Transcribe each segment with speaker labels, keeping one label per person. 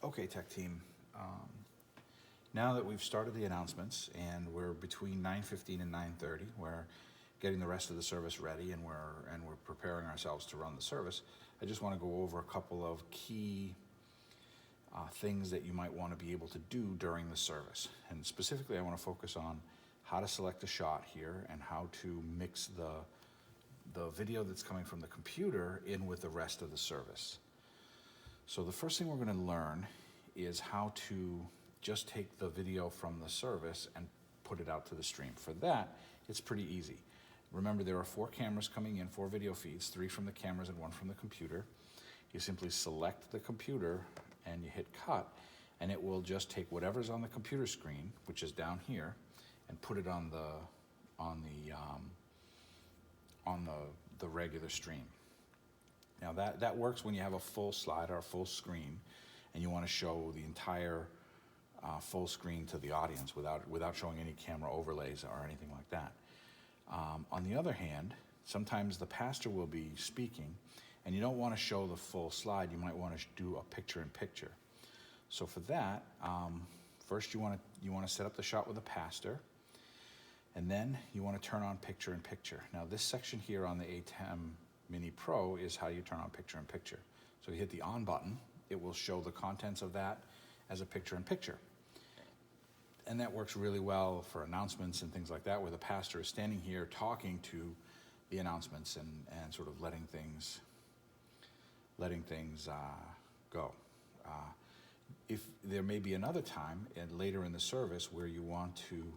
Speaker 1: Okay, tech team. Now that we've started the announcements and we're between 9:15 and 9:30, we're getting the rest of the service ready and we're preparing ourselves to run the service. I just want to go over a couple of key things that you might want to be able to do during the service. And specifically, I want to focus on how to select a shot here and how to mix the video that's coming from the computer in with the rest of the service. So the first thing we're going to learn is how to just take the video from the service and put it out to the stream. For that, it's pretty easy. Remember, there are 4 cameras coming in, 4 video feeds, 3 from the cameras and 1 from the computer. You simply select the computer and you hit cut, and it will just take whatever's on the computer screen, which is down here, and put it on the regular stream. Now that works when you have a full slide or a full screen and you want to show the entire full screen to the audience without showing any camera overlays or anything like that. On the other hand, sometimes the pastor will be speaking and you don't want to show the full slide. You might want to do a picture-in-picture. So for that, first you want to set up the shot with the pastor, and then you want to turn on picture-in-picture. Now this section here on the ATEM Mini Pro is how you turn on picture-in-picture. So you hit the on button, it will show the contents of that as a picture-in-picture. And that works really well for announcements and things like that, where the pastor is standing here talking to the announcements and sort of letting things go. If there may be another time later in the service where you want to,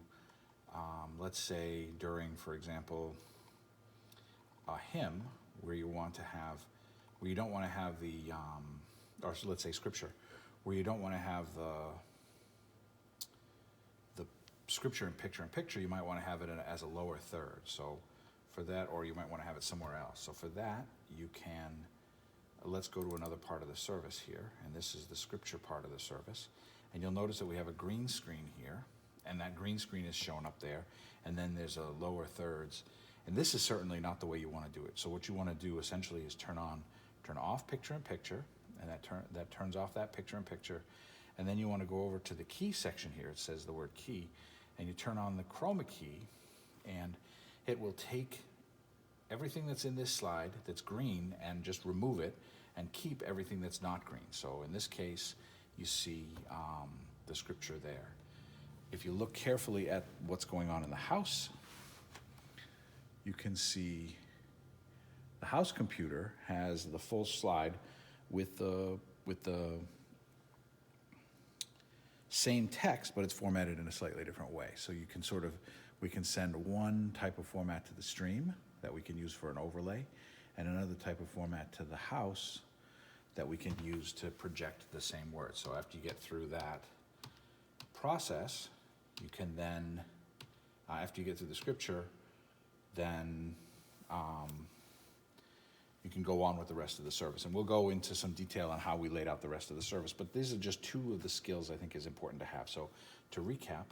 Speaker 1: let's say during, for example, a hymn, where you don't want to have or let's say scripture, where you don't want to have the scripture in picture-in-picture, you might want to have it as a lower third. So for that, or you might want to have it somewhere else. So for that, you can, let's go to another part of the service here, and this is the scripture part of the service. And you'll notice that we have a green screen here, and that green screen is shown up there, and then there's a lower thirds. And this is certainly not the way you want to do it. So what you want to do essentially is turn off picture-in-picture, and that turns off that picture-in-picture. And then you want to go over to the key section here. It says the word key, and you turn on the chroma key, and it will take everything that's in this slide that's green and just remove it and keep everything that's not green. So in this case, you see the scripture there. If you look carefully at what's going on in the house, you can see the house computer has the full slide with the same text, but it's formatted in a slightly different way. So you can we can send one type of format to the stream that we can use for an overlay, and another type of format to the house that we can use to project the same words. So after you get through that process, you can then, after you get through the scripture, then you can go on with the rest of the service. And we'll go into some detail on how we laid out the rest of the service, but these are just 2 of the skills I think is important to have. So to recap,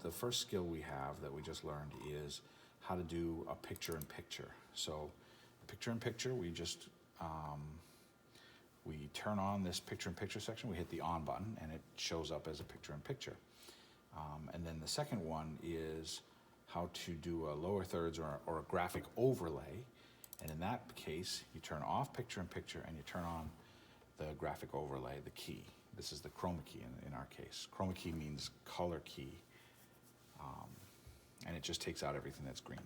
Speaker 1: the first skill we have that we just learned is how to do a picture-in-picture. So picture-in-picture, we just, we turn on this picture-in-picture section, we hit the on button, and it shows up as a picture-in-picture. And then the second one is how to do a lower thirds or a graphic overlay. And in that case, you turn off picture-in-picture and you turn on the graphic overlay, the key. This is the chroma key in our case. Chroma key means color key, and it just takes out everything that's green.